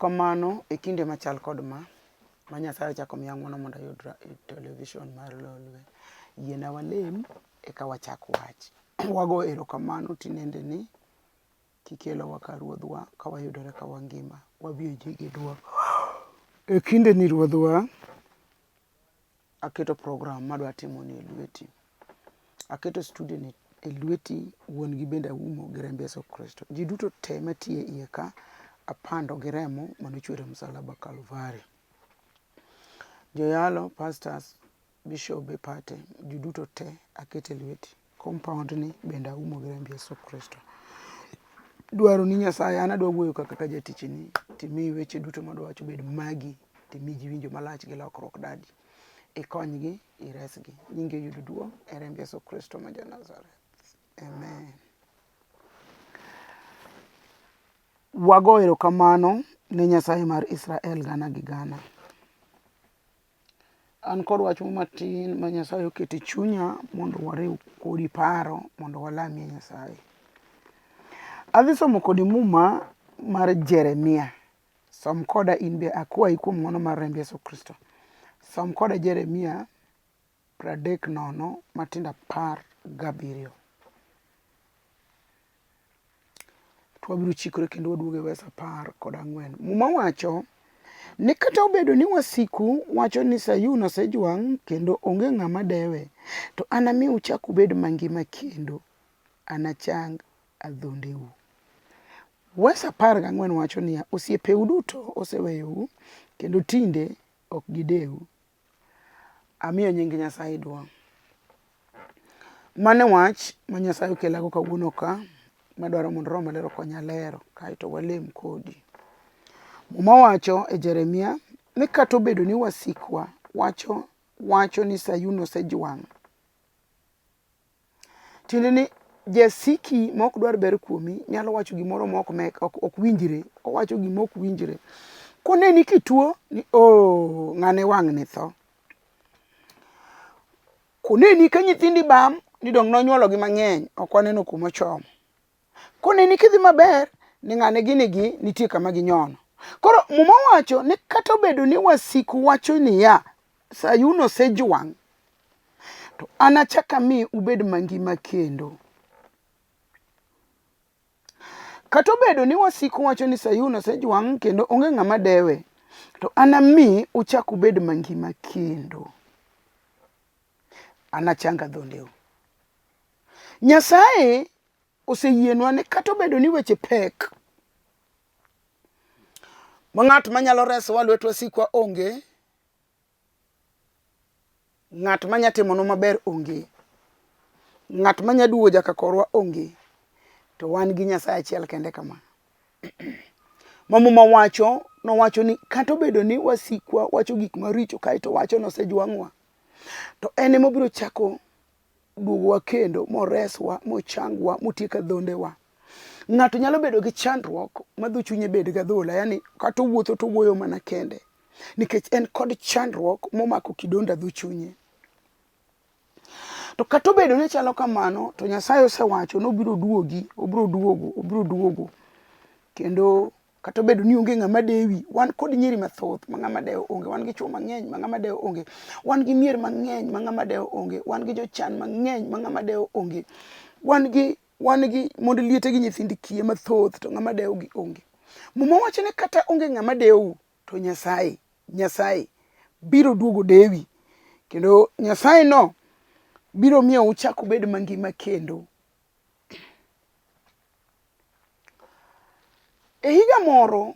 Erokamano e kinde machal kod ma Nyasaye chako miya ng'wono mondo ayud television mar Lolwe. Yiena walem eka wachak wach. Wago erokamano tinende ni kikelowa ka ruodhwa ka wayudore ka wangima. Wabiro ji gi duok. E kinde ni ruodhwa aketo program madwa timo ni e lweti. Aketo studio ni e lweti, wuon gi bende aumo gi remb Yesu Kristo. Ji duto te matie iye ka apando gi remo manochwero msalaba Kalvari. Joyalo, pastors, bishop e pate, ji duto te akete lweti. Compound ni bende aumo gi remb Yesu Kristo. Dwaro ni Nyasaye, an adwa wuoyo kaka jatich ni, timi weche duto madwa wacho bed magi, timi ji winjo malach gi lokruok dadi. Ikonygi, iresgi. Nyingi yud duong' e remb Yesu Kristo ma Nazareth. Amen. Wago erokamano ne Nyasaye mar Israel gana gi gana. An kod wach matin ma Nyasaye oketo e chunya mondo wariw kodi paro mondo walamie Nyasaye. Adhi somo kodi muma mar Jeremia. Som koda in be akwayi kuom ng'wono mar remb Yesu Kristo. Som koda Jeremia 30 matindo 17. Twabiro chikore kendo waduoge verse 14. Muma wacho ni kata obedo ni wasiku wacho ni Sayun osejwang kendo onge ng'ama dewe, to anami uchak ubed mangima kendo anachang adhondeu. Verse 14 wacho ni osiepeu duto oseweyou kendo tinde ok gideu. Amiyo nying Nyasaye duong'. Mane wach ma Nyasaye okelago kawuono ka madwaro mondo Roho Maler okonya lero kaeto walem kodi. Muma wacho e Jeremia ni kata obedo ni wasikwa wacho ni Sayun osejwang. Tiende ni jasiki ma ok dwar ber kuomi nyalo wacho gimoro ma ok winjre, owacho gima ok winjre. Koneni kituo ni ng'ane wang' ni tho. Koneni ka nyithindi bam ni dong' nonyuologi mang'eny ok waneno kuma ochomo. Koneni kidhi maber ni ng'ane ginigi nitie kama ginyono. Koro muma wacho ni kata obedo ni wasiku wacho ni Sayun osejwang, to anachaka mi ubed mangima kendo. Kata obedo ni wasiku wacho ni Sayun osejwang kendo onge ng'ama dewe, to anami uchak ubed mangima kendo. Anachang adhondeu. Nyasaye oseyienwa ni kata obedo ni weche pek ma ng'at manyalo resowa lwet wasikwa onge, ng'at manya timonwa maber onge, ng'at manya duogo jaka korwa onge, to wan gi Nyasaye achiel kende kama. Muma wacho nowacho ni kata obedo ni wasikwa wacho gik maricho kaeto wacho ni osejwang'wa, to en ema obiro chako duogowa kendo moreswa, mochangwa, motieko adhondewa. Ng'ato nyalo bedo gi chandruok ma dho chunye bed gadhola, yani kata owuotho to wuoyo mana kende, nikech en kod chandruok momako kidonda dho chunye. To kata obedo ni chalo kamano, to Nyasaye osewacho ni obiro duogi, obiro duogo. Kendo kata obedo ni onge ng'ama dewi, wan kod nyiri mathoth ma ng'ama dewo onge, wan gi chwo mang'eny ma ng'ama dewo onge, wan gi mier mang'eny ma ng'ama dewo onge, wan gi jochan mang'eny ma ng'ama dewo onge, wan gi mondo liete gi nyithindi kie mathoth to ng'ama dewo gi onge. Muma wacho ni kata onge ng'ama dewo, to Nyasaye biro duogo dewi, kendo Nyasaye no biro miyo uchak ubed mangima kendo. E higa moro,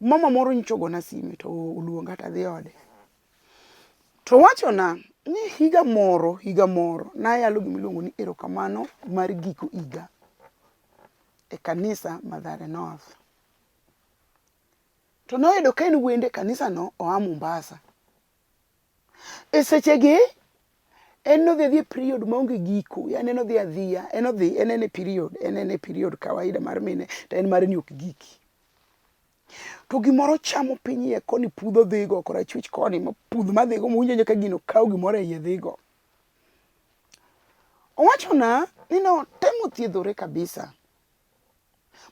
mama moro nyichogona sime to oluonga tadhi ode. To wachona ni higa moro nayalo gimiluongo ni erokamano mar giko higa e kanisa Mathare North. To noyudo ka en wende kanisa no oa Mombasa. E sechegi en nodhi period maonge giko, yani en odhi adhiya, en e period kawaida mar mine, to en mar ni ok giki. To gimoro chamo piny iye koni, pudho dhigo korachwich koni, pudh madhigo mowinjo nyaka gino kaw gimoro e iye dhigo. Owachona ni notemo thiedhore kabisa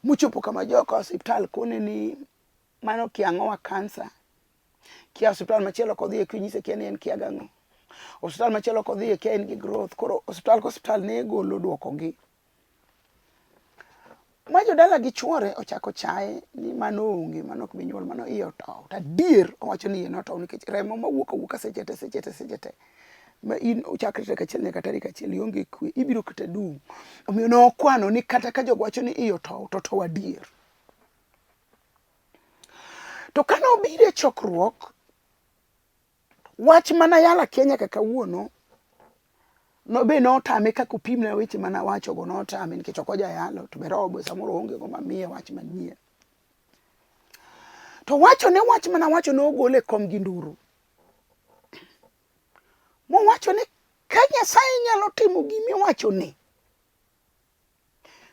Muchopo kama joka hospital kone ni mano kiang'owa kansa. Kia hospital machielo kodhi kinyise kia ni en kia gang'o. Hospital machielo kodhi kia en gi growth. Koro hospital ne golo duoko gi. Majo dala gi chuore ochako chaye ni mano onge, mano ok binyuol, mano iye otow. Ta dier owacho ni iye notow nikech remo mawuok sechete. Ma in uchakre tek achiel nyaka tarik achiel ionge kwe, ibiro kata dum. Omiyo nokwano ni kata ka jogo wacho ni iye otow, to tow adier. To kano obire chokruok, wach mana yala Kenya kaka wuono, no be notame kaka opimne weche mana wacho go notame nikech ok oja yalo to be robo samoro onge go mamiye wach manyien. To wacho ne wach mana wacho no gole kom gi nduru. Mo wacho ni ka Nyasaye nyalo timo gimi wacho ni,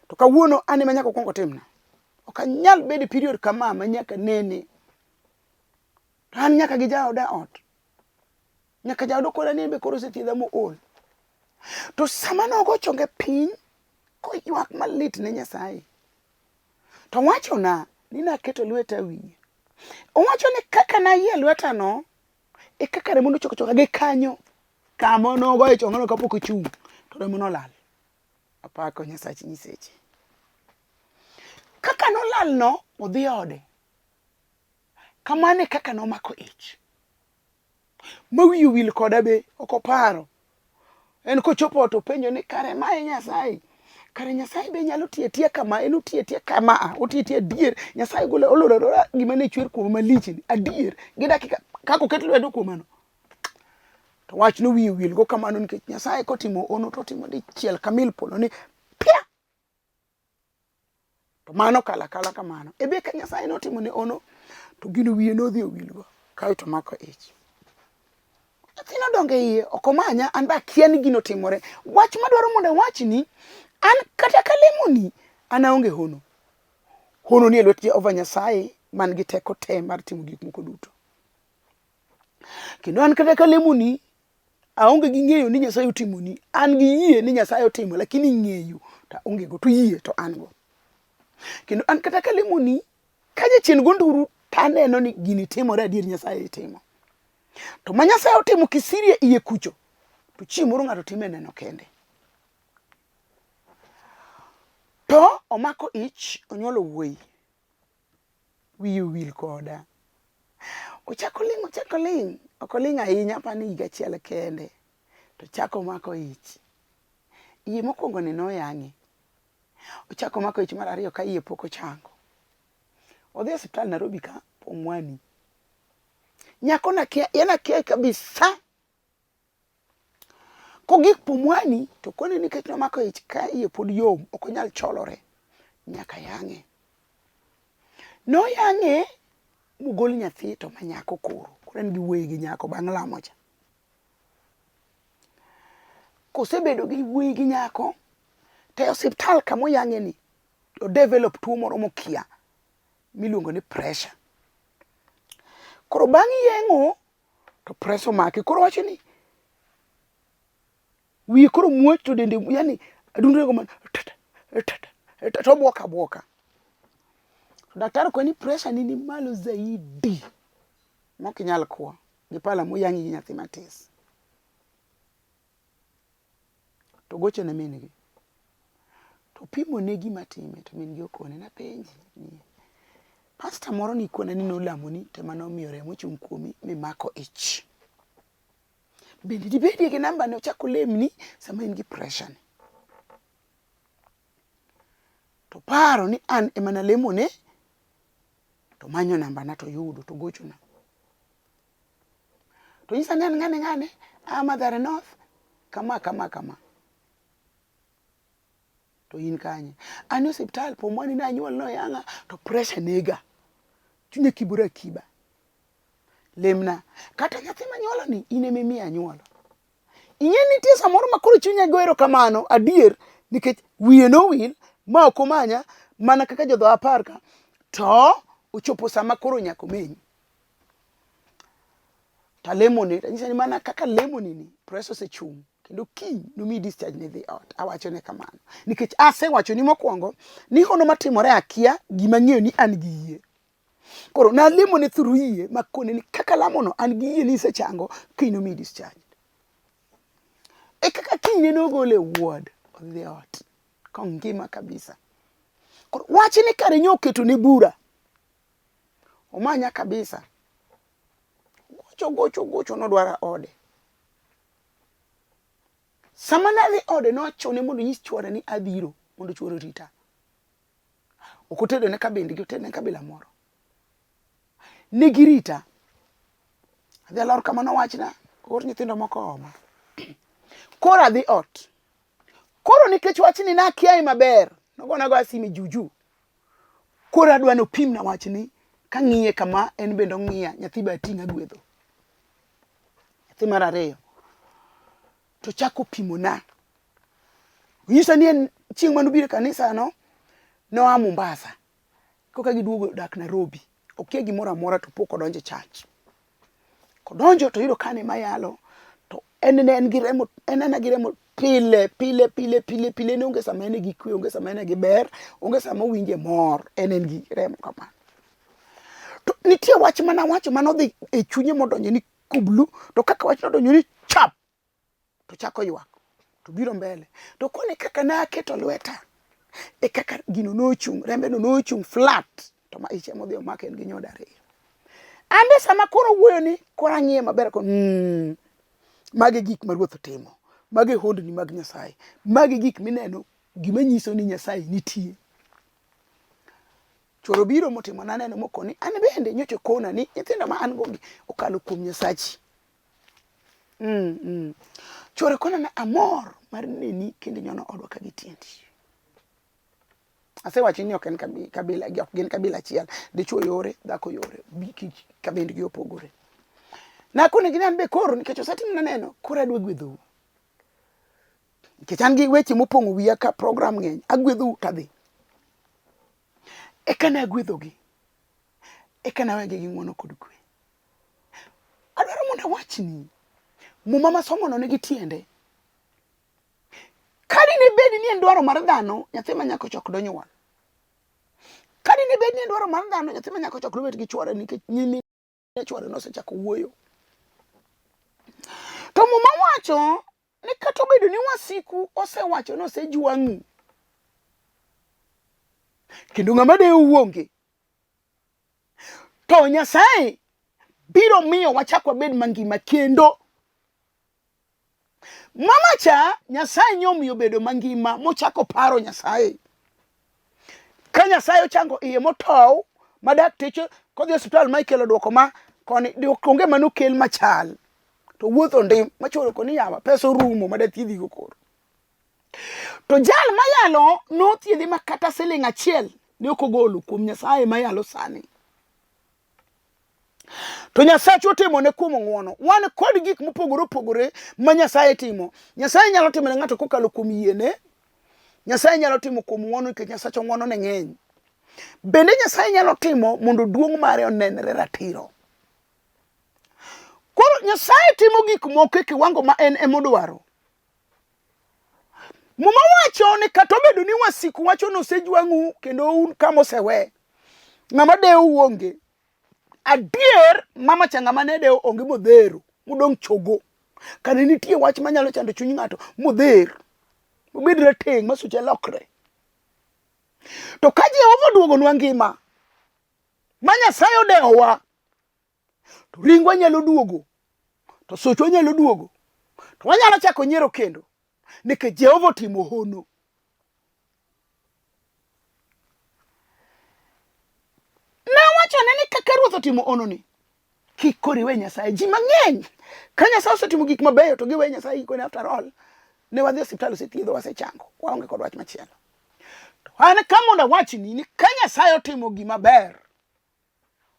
to kawuono ane manyaka kuongo timna. Ok anyal bedo period kama manyaka nene. To an nyaka gi jaoda ot. Nyaka jaoda kora ni be koro sethiedha mo ol. To sama nogo chonge piny ko ywak malit ne Nyasaye. To wacho na ni naketo lweta wiye. Owacho ni kaka na yie lweta no e kaka remo nochoka gi kanyo kama nogo e chonge no kapok ochung to remo nolal. Apako Nyasaye nyiseche. Kaka nolal no odhi ode. Kamane kaka nomako ich. Mawiyo wil koda be okoparo. En kochopo to penjo ni kare mae Nyasaye. Kare Nyasaye be nyalo tiye kama, en tiye kama, otiye dier. Nyasaye gole oloro gima ne chwer kuom malich ni adier. Gi dakika kako ket lwedo kuom mano. To wach no wiyo wil go kamano nikech Nyasaye kotimo ono to timo dichiel kamil polo ni pia. To mano kala kamano. Ebe ka Nyasaye notimo ne ono to gino wiye no dhi wil go. Kae to mako ich. Athino donge iye okomanya an ba kia ni gino timore. Wach madwaro mondo wach ni an kata kalemoni an aonge hono. Hono ni e lwet Jehova Nyasaye man gi teko te mar timo gik moko duto. Kendo an kata kalemoni aonge gi ng'eyo ni Nyasaye otimo ni. An gi yie ni Nyasaye otimo lakini ng'eyo ta onge go to yie to an go. Kendo an kata kalemoni ka jachien gonduru taneno ni gini timore adier Nyasaye timo. To ma Nyasaye otimo kisirie iye kucho to chiemoro ng'ato time neno kende. To omako ich onyolo wuoyi. Wiyo wil koda. Ochako ling. Okoling ahinya pani higa achiel kende. To chako mako ich. Iye mokwongo ni noyang'e. Ochako mako ich mar ariyo ka iye pok ochango. Odhi hospital Nairobi ka Pumwani. Nyako na kia, yana kia kabisa. Kogik Pumwani, to kone ni kech nomako ich ka iye pod yom, okonyal cholore. Nyaka yang'e. No yang'e, mugol nyathi to manyako koro. Koro en gi wuoyi gi nyako bang' lamo cha. Kosebedo gi wuoyi gi nyako, te hospital kamo yang'e ni, to develop tuo moro mokia, miluongo ni pressure. Koro bang' yeng'o, to pressure omake. Koro wacho ni, wiye koro muoch to dende, yani adundre go man, to buoka. Daktari kwa ni pressure ni malo zaidi. Moki nyal kuwa. Gipala mo yangi nyathi matis. To gocho na minigi. To pimo negi matime. To minigi okone na penji. Pastor moro ni kone ni nolamo ni. Temano miyore mochung kuomi. Mimako ich. Bendi di bedi yake namba ne ochako lemni. Sama ingi pressure ni. To paro ni an emana lemo ne. To manyo namba na to yudo. To gocho na. To yisa ngane. Madhare North. Kama. To in kanye. Ani hospital Pumwani na anyuol no yanga. To pressure nega. Chunye kibura kiba. Lemna. Kata nyathi manyuolo ni ineme mi anyuolo. Inye nitie samoro makoro chunye goero kamano. Adier. Nikech wiye no wil. Ma okomanya. Mana kaka jodho apar ka. To uchopo sama koro nyako menyi. Ta lemoni. Tanyisa ni mana kaka lemoni ni. Pressure se chung. kendo kiny nomi discharge ni dhi ot. Awachone kamano nikech asewacho ni mokwongo ni hono matimore akia gima ng'eyo ni an gi yie. Koro nalemo ne through yie makone ni kaka lamono an gi yie ni isechango kiny nomi discharge. E kaka kiny nogole ward odhi ot kongima kabisa. Koro wachi ni kare nyoketo ne bura omanya kabisa. Gocho nodwara ode. Sama nadhi ode nochone mondo nyis chuore ni abiro mondo chuore rita. Okotedo ne kabindi gi otedo ne kabila moro. Nigi rita. Adhi alor kama nowachna or nyithindo moko oma. Koro adhi ot. Koro nikech wachni nakiaye maber. Nogona go asimi juju. Koro adwa nopim na wachni kang'iye kama en bendo ng'iya nyathi ba tinga gwedho. Nyathi mar ariyo. To chako pimo na. Nyisa ni en chieng' manobiro kanisa no a Mombasa. Koka giduogo dak Nairobi. Okia gimoro amora to pok odonjo church. Kodonjo to yudo kane mayalo to en gi remo pile ne onge sama ene gi kwe, onge sama ene gi ber, onge sama winje mor, en gi remo kama. To nitie wach manodhi e chunye modonjo ni kublu, to kaka wach nodonjo ni chap to chako ywak to biro mbele. To kone kaka na keto lweta e kaka gino nochung, rembe no nochung flat to ma iche modhi omake en gi nyoda ariyo. Ande sama koro wuoyo ni kora ng'iye maber ko mage gik ma Ruoth timo, mage hondni mag Nyasaye, mage gik mineno gima nyiso ni Nyasaye nitie. Choro biro motimo na neno mokoni an bende nyocho kona ni nyithindo ma an gogi okalo kuom Nyasachi. Choro kona na amor mar neni kendo nyono odwa ka gitiendi. Asewachi ni ok en kabila gi ok gin kabila achiel, dichuo yore, dhako yore, bikich kabindgi opogore. Na kone ginan be koro nikech osetim na neno koro adwa gwedhou. Nikech an gi weche mopong'o wiya ka program ng'eny, agwedhou tadhi. Eka ne agwedhogi. Eka na wegi gi ng'wono kod kwe. Adwaro mondo awachni muma masomo no nigi tiende. Kadi ne bedi ni en dwaro mar dhano, nyathi ma nyako chok donyuol. Kadi ne bedi ni en dwaro mar dhano, nyathi ma nyako chok dobet gi chuore nikech nyimi chuore no osechako wuoyo. To muma wacho ni kata obedo ni wasiku osewacho ni osejwang'u. Kendo ng'ama dewe onge. To Nyasaye biro miyo wachak wabed mangima kendo. Mama cha Nyasaye nyomiyo bedo mangima mochako paro Nyasaye. Ka Nyasaye ochango iye motow madak techo kodhi hospital ma ikelo duoko ma koni onge manokel machal. To wuotho ndim machoro koni yawa pesa rumo madathiedhi go koro. To jal mayalo no thiedhi makata siling achiel ne okogolo kuom Nyasaye mayalo sani. To Nyasaye otimo ne kuom ng'wono. Wan kod gik mopogore ma Nyasaye timo. Nyasaye nyalo timo ne ng'ato kokalo kuom yiene. Nyasaye nyalo timo kuom ng'wono nikech Nyasaye ng'wono ne ng'eny. Bende Nyasaye nyalo timo mondo duong' mare onenre ratiro. Koro Nyasaye timo gik moko e kiwango ma en emodwaro. Muma wacho ni kata obedo ni wasiku wacho no osejwang'u kendo un kama osewe. Ng'ama dewe onge. Adier mama changa mane dewe onge modhero, modong' chogo. Kane nitie wach manyalo chando chuny ng'ato modher. Obed rateng' ma suche lokre. To ka Jehova oduogonwa ngima, ma Nyasaye odewowa, to ringwa nyalo duogo, to sochwa nyalo duogo, to wanyalo chako nyiero kendo, nikech Jehova otimo hono. Na wachone ni kaka Ruoth otimo hono ni, kik koro iwe Nyasaye. Ji mang'eny ka Nyasaye osetimo gik mabeyo to giwe Nyasaye gikone after all. Ne wadhi osiptal osethiedho wasechango, waonge kod wach machielo. To an ka mondo awachni ni ka Nyasaye otimo gima ber,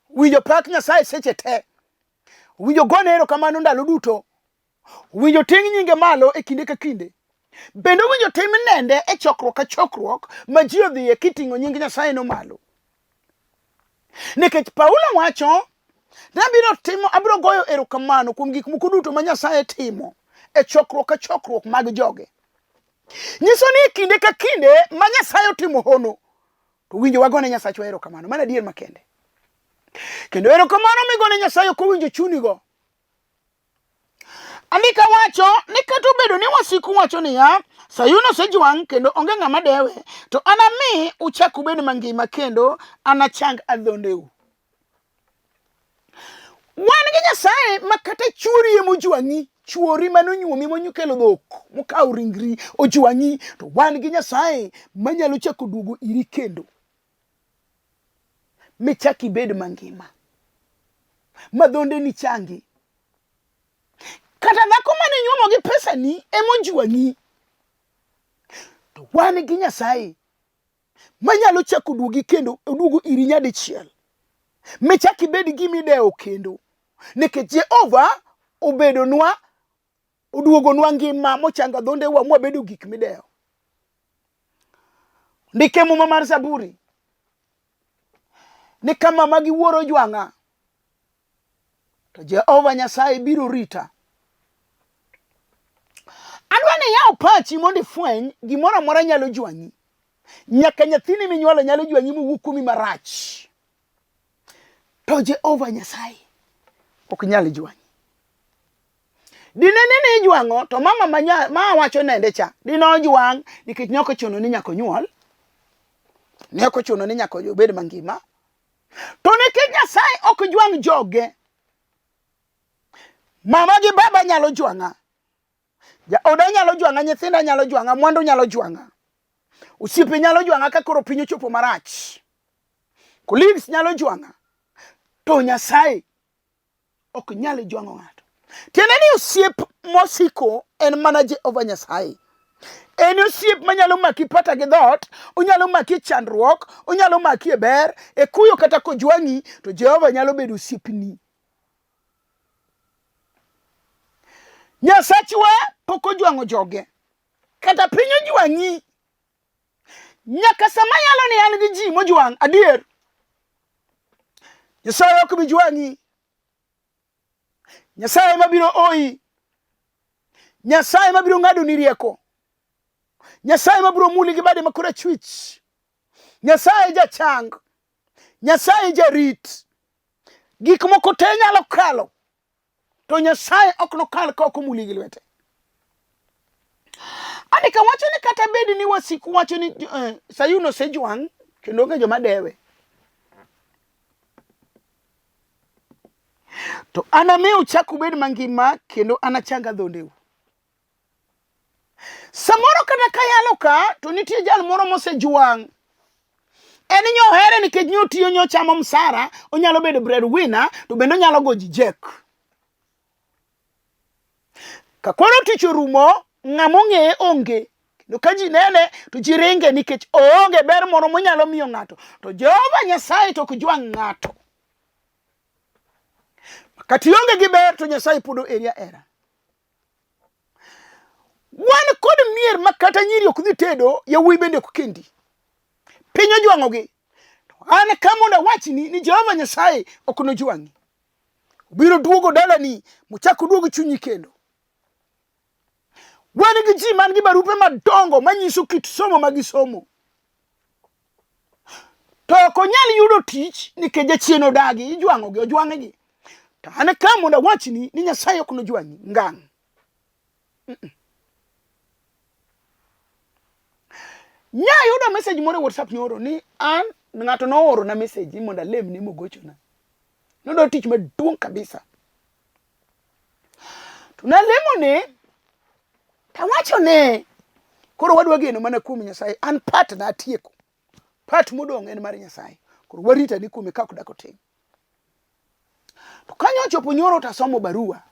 winjo pak Nyasaye seche te, winjo gone erokamano ndalo duto, winjo ting' nyinge malo e kinde ka kinde, bende winjo tim nende e chokruok ka chokruok ma ji odhiye kiting'o nying Nyasaye no malo. Nikech Paulo wacho, abiro goyo erokamano kuom gik moko duto ma Nyasaye timo e chokruok ka chokruok mag joge. Nyiso ni kinde ka kinde ma Nyasaye otimo hono, to winjo wagone Nyasachwa erokamano. Mano adier makende. Kendo erokamano migone Nyasaye ko winjo chunigo. Andika wacho ni kata obedo ni wasiku wacho niya, Sayun osejwang kendo onge ng'ama dewe, to anami uchak ubed mangima kendo anachang adhondeu. Wan gi Nyasaye makata chwori emojwang'i, chwori manonyuomi monyukelo dhok mokaw ringri ojwang'i, to wan gi Nyasaye manyalo chako duogo iri kendo michak ibed mangima, madhonde ni changi. Kata dhako mane nyuomo gi pesa ni emojwang'i, to wan gi Nyasaye manyalo chako duogi kendo oduogo iri nyadichiel michak ibed gimidewo kendo, nikech Jehova obedonwa, oduogonwa ngima mochanga dhondewa mwabedo gik midewo. Ndike muma mar Zaburi ni kama magi wuoro jwang'a, to Jehova Nyasaye biro rita. Adwa ni yaw pachi mondo ifweny gimoro amora nyalo jwang'i. Nyaka nyathini minyuolo nyalo jwang'i mowuok kuomi marach, to Jehova Nyasaye ok nyal jwang'i. Dinene ne ijwang'o to mama ma wacho nende cha dino jwang' nikech ne ok ochuno ni nyaka onyuol, ne ok ochuno ni nyaka obed mangima. To nikech Nyasaye ok jwang' joge, mama gi baba nyalo jwang'a, jaoda nyalo jwang'a, nyithinda nyalo jwang'a, mwandu nyalo jwang'a, osiepe nyalo jwang'a ka koro piny ochopo marach, colleagues nyalo jwang'a, to Nyasaye ok nyal jwang'o ng'ato. Tiende ni osiep mosiko en mana Jehova Nyasaye. En osiep manyalo maki pata gi dhot, onyalo maki chandruok, onyalo maki e ber, e kuyo kata kojwang'i, to Jehova nyalo bedo osiepni. Nyasachwa pok ojwang'o joge, kata piny ojwang'i, nyaka sama yalo ni an gi ji mojwang' adier, Nyasaye ok bi jwang'i. Nyasaye mabiro oyi, Nyasaye mabiro ng'ado ni rieko, Nyasaye mabiro muli gi bade makora chwich, Nyasaye jachang, Nyasaye jarit. Gik moko te nyalo kalo, to Nyasaye ok nokal ka ok omuli gi lwete. Andika wacho ni kata bed ni wasiku wacho ni Sayun osejwang' kendo onge joma dewe, to anami uchak ubed mangima kendo anachang adhondeu. Samoro kata kayalo ka to nitie jal moro mosejwang', en nyohere nikech nyotiyo nyochamo msara, onyalo bedo breadwinner, to bende onyalo goji jek. Ka koro tich orumo, ng'ama ong'eye onge, kendo ka ji nene to ji ringe nikech oonge ber moro monyalo miyo ng'ato, to Jehova Nyasaye to ok jwang' ng'ato. Kati onge gi ber to Nyasaye podo eria era. Wan kod mier makata nyiri ok dhi tedo, yawuoyi bende ok kendi, piny ojwang'ogi. To an kamonda wachni ni Jehova Nyasaye ok nojwang'i, obiro duogo dalani mochako duogo chunyi kendo. Wan gi ji man gi barupe madongo manyiso kit somo magisomo, to ok onyal yudo tich nikech jachien odagi, ijwang'ogi, ojwang'egi. To an kamonda wachni ni Nyasaye ok nojwang'i ngang'. Nyayudo message moro WhatsApp nyoro ni an ng'ato nooro na message mondo alemne mogochona. Nodo tich maduong' kabisa. To nalemone, tawachone, koro wadwa geno mana kuom Nyasaye, an part na atieko. Part modong' en mar Nyasaye. Koro warita ni kuome ka ok dak otim. To kanyo ochopo nyoro tasomo barua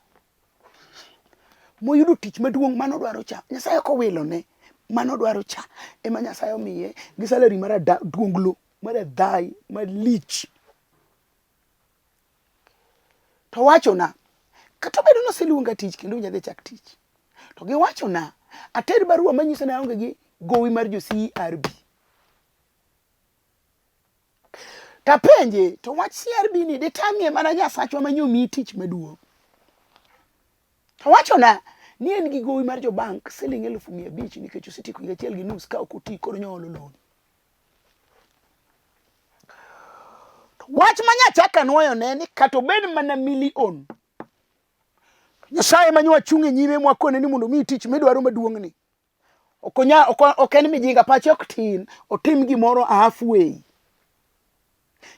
moyudo tich maduong' mano dwaro cha. Nyasaye ko wilone mano dwaro cha, ema Nyasaye omiye gi salary mar duonglo, mar dhai, mar lich. To wachona, kata bedo noseluonga tich kendo nyadhi chak tich, to giwachona ater barua manyiso ni aonge gi gowi mar jo CRB. Tapenje, to wach CRB ni detamie mana Nyasachwa manyomi tich maduong'. To wachona ni en gi gowi mar jo bank siling 1,500 nikech osetieko higa achiel gi nus ka ok oti koro nyolo loan. Wach ma nyachaka nuoyo ne ni kata obed mana milion, Nyasaye manyo achung' nyime mwakone ni mondo mi tich midwaro maduong' ni ok en mijinga pache ok tin, otim gimoro halfway.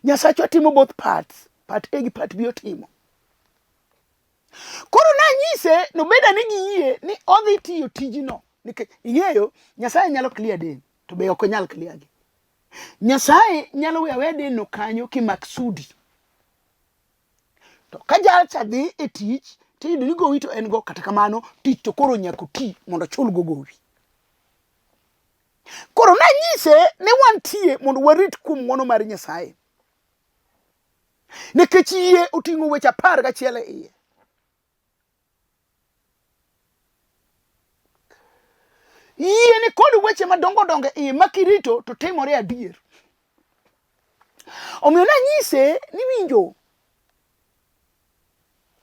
Nyasaye timo both parts, part A gi part B otimo. Koro nanyise no beda ni giyie ni odhi tiyo tijino nikech ing'eyo Nyasaye nyalo clear den to be ok onyal clear gi. Nyasaye nyalo wewe den no kanyo kimaksudi. To ka jal cha dhi e tich tiyudo ni gowi to en go, kata kamano tich to koro nyaka ti mondo chul go gowi. Koro nanyise ni wantie mondo warit kuom ng'wono mar Nyasaye nikech yie oting'o weche 11 e iye. Yie ni kod weche madongo dongo e iye makirito to timore adier. Omiyo nanyise ni winjo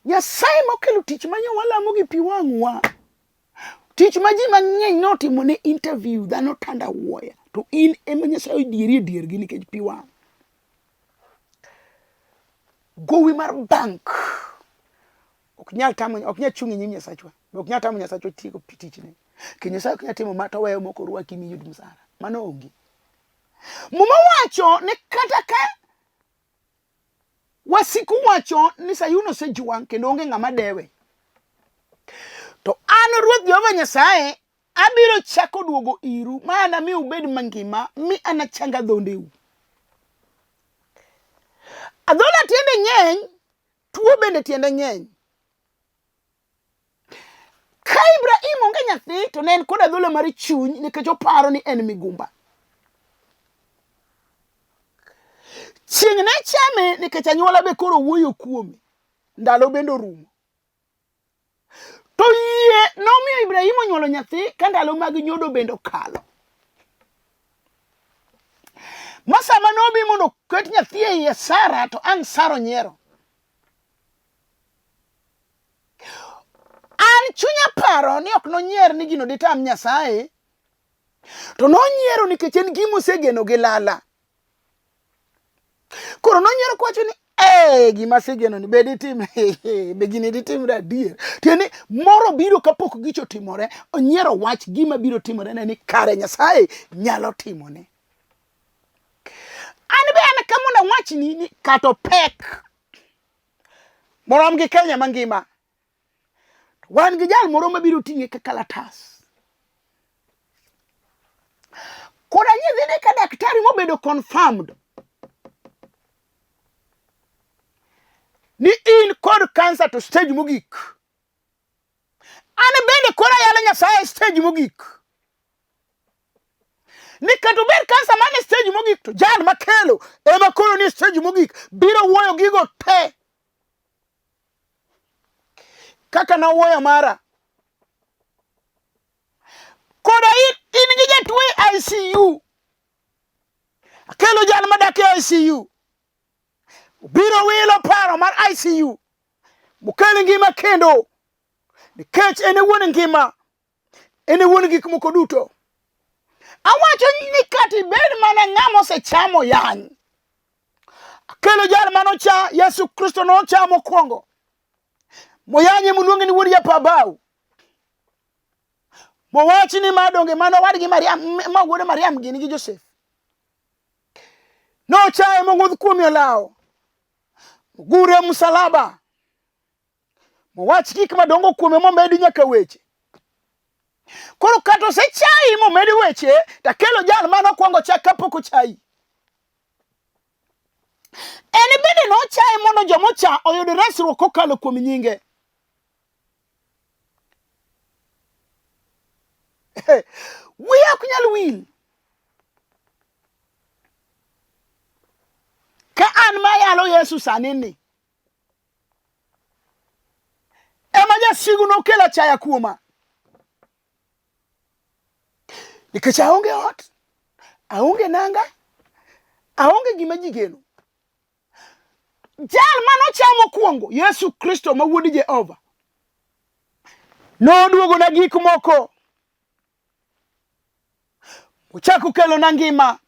Nyasaye mokelo tich manyo walamo gi pi wang'wa, tich ma ji mang'eny notimo ne interview dhano tanda wuoya, to in ema Nyasaye dier gi nikech pi wang'. Gowi mar bank ok nyal chung' e nyim Nyasachwa, ok nyal tamo Nyasachwa tieko tichne. Ke Nyasaye ok nyal timo mata weyo moko rwaki miyud msara, mano onge. Muma wacho ni kata ka wasiku wacho ni Sayun osejwang kendo onge ng'ama dewe, to an Ruoth Jehova Nyasaye abiro chako duogo iru ma anami ubed mangima mi anachang adhondeu. Adhola tiende ng'eny, tuo bende tiende ng'eny. Ka Ibrahim onge nyathi to ne en kod adhola mar chuny nikech oparo ni en migumba. Chieng' ne chame nikech anyuola be koro wuoyo kuome, ndalo bende orumo. To yie nomiyo Ibrahim onyuolo nyathi ka ndalo mag nyodo bende okalo. Masama nobi mondo ket nyathi e iye Sara, to an Sara nyiero. An chunya paro ni ok nonyier ni gino ditam Nyasaye, to nonyiero nikech en gima osegeno gi lala. Koro nonyiero kwacho ni gima segeno ni be ditim be gini ditimre adier. Tieni moro biro kapok gicho timore, onyiero wach gima biro timore ne ni kare Nyasaye nyalo timone. An be an kamo na wach ni kato pek morom gi Kenya mangima. Wan gi jal moro mabiro ting'e ka kalatas. Koda nyithinde ka daktari mobedo confirmed ni in kod cancer to stage mogik. An bende kora yalo Nyasaye stage mogik. Ni kato ber cancer mane stage mogik, to jal makelo ema koro ni stage mogik biro wuoyo gigo te. Kaka na wuoyo mara. Koda in gi jatuo e ICU. Akelo jal madak e ICU. Biro wilo paro mar ICU. Mukele ngima kendo. Nikech ene wuon ngima. Ene wuon gik moko duto. Awacho ni kati bed mana ng'amo sechamo yang. Akelo jal manocha Yesu Kristo nochamo kwongo. Moyanye muluonge ni wuod Yapabau. Mowachi ni madonge mano wadgi Mariam, ma wuod Mariam gini gi Joseph. No chaye mong'udh kuom yolao. Gure msalaba. Mowachi gik madongo kuome momedi nyaka weche. Koro kato se chai momedi weche, takelo jal mano kwongo chak kapoko chai. Eni bende no chai mondo jomocha oyud resruok kokalo kuom nyinge. Wiya ok nyal wil. Ka an mayalo Yesu sani ni. Ema jasigu nokelo chaya kuoma. Nikech aonge ot, aonge nanga, aonge gima ji geno. Jal mano chamo kwongo, Yesu Kristo ma wuod Jehova. Noduogo na gik moko. Uchak kelo na ngima.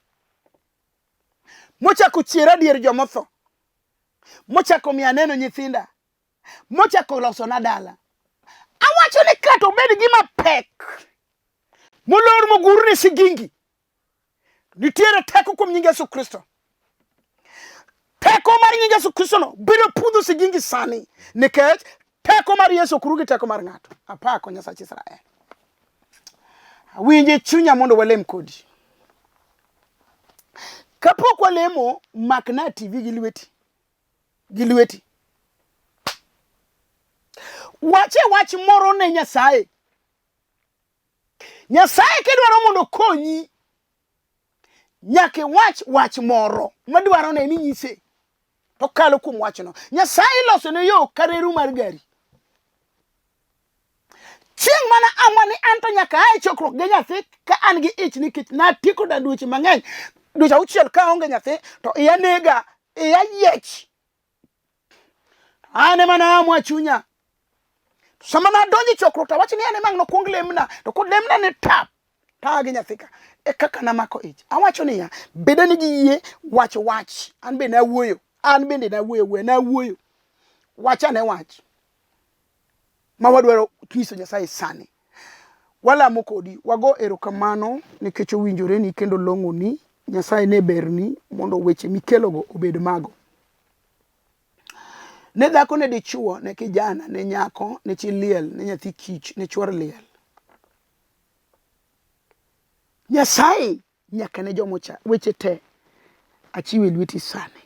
Mochako chiera dier jomotho. Mochako miya neno nyithinda. Mochako loso na dala. Awacho ni kata obed gima pek. Molor mogur ni sigingi. Nitiere teko kuom nying Yesu Kristo. Teko mar nying Yesu Kristo no biro pudho sigingi sani. Nikech teko mar Yesu kuru gi teko mar ng'ato. Apako Nyasach Israel. Winje chunya mondo walem kodi. Kapok walemo makna TV gi lweti. Gi lweti. Wache wach moro ne Nyasaye. Nyasaye kidwaro mondo konyi. Nyake wach moro madwaro ne ni nyise. To kalo kuom wachno. Nyasaye loso ne yo kareru mar gari. Chieng' mana amani anto nyaka ai chokruok gi nyathi ka an gi ich nikech na tiko da duche mang'eny. Duche auchiel ka onge nyathi to iya nega, iya yech. Ane mana amwa chunya. Sama na donji chokruok to wacho ni ane mang no kuong lemna. To kod lemna ne tap. Ta gi nyathi ka. E kaka na mako ich. Awacho ni ya bedo ni gi yie wach. An be na wuoyo. An bende na wuoyo we na wuoyo. Wacha ne wach. Ma wadwaro nyiso Nyasaye sani. Walamo kodi wago erokamano nikech owinjore ni kendo long'o ni Nyasaye ne berni mondo weche mikelogo obed mago. Ne dhako ne dichuo ne kijana ne nyako ne chi liel ne nyathi kich ne chuor liel. Nyasaye nyaka ne jomocha weche te achiwe lweti sani.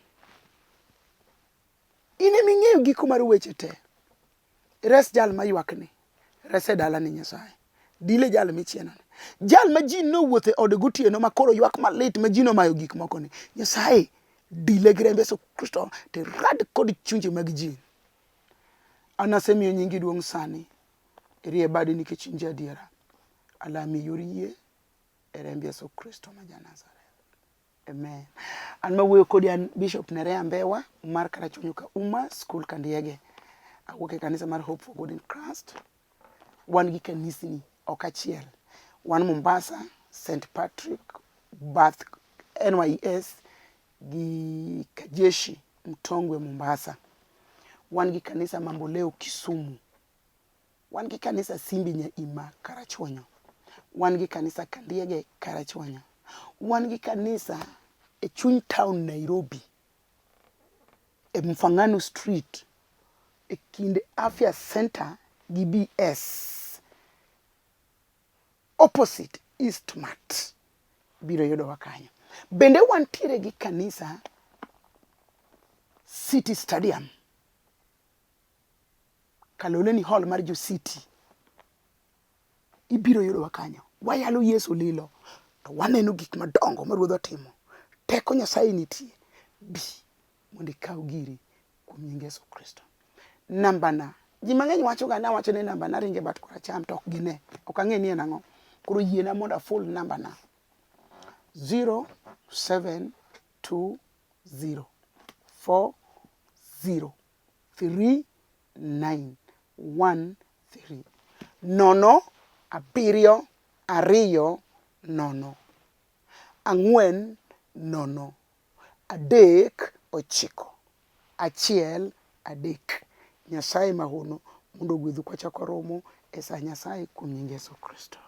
Ine ming'eyo giko mar weche te. Res jal maywakni. Rese dala ni Nyasaye. Dile jal michieno ni. Jal ma ji no wuothe od gotieno makoro ywak malit ma ji no mayo gik moko ni. Nyasaye dile gi rembe Yesu Kristo te rad kod chunje mag ji. Anasemiyo nyingi duong' sani. Irie badi nikech inji adiera. Alami yor yie e rembe Yesu Kristo ma ja Nazareth. Amen. An mawuoyo kodi an Bishop Nereah Mbewa mar Karachonyuka Uma School Kandiege. Awuok e kanisa mar Hope for God in Christ. Wan gi kanisni ok achiel. Wan Mombasa, St. Patrick, Bath, NYS, gi Kajeshi, Mtongwe, Mombasa. Wan gi kanisa Mamboleo, Kisumu. Wan gi kanisa Simbi Nyaima, Karachonyo. Wan gi kanisa Kandiege, Karachonyo. Wan gi kanisa e chuny town Nairobi. E Mfangano Street. E kinde Afya Center gi BS. Opposite Eastmart. Biro yudo wakanyo. Bende wantiere gi kanisa City Stadium. Kaloleni Hall mar Jo City. Ibiro yudo wakanyo. Wayalo Yesu lilo. To waneno gik madongo ma Ruoth otimo. Teko Nyasaye nitie. Bi mondo ikaw giri kuom nying Yesu Kristo. Namba na. Ji mang'eny wacho ga na wacho ni namba na ringe bat koracham to ok gine. Ok ang'e ni en ang'o. Koro yiena mondo full namba na. 0720403913 nono 720 4 0 adek 9 1 3. Nyasaye mahono mondo gwedhu kwa chako romo e sa Nyasaye kuom nying Yesu Kristo.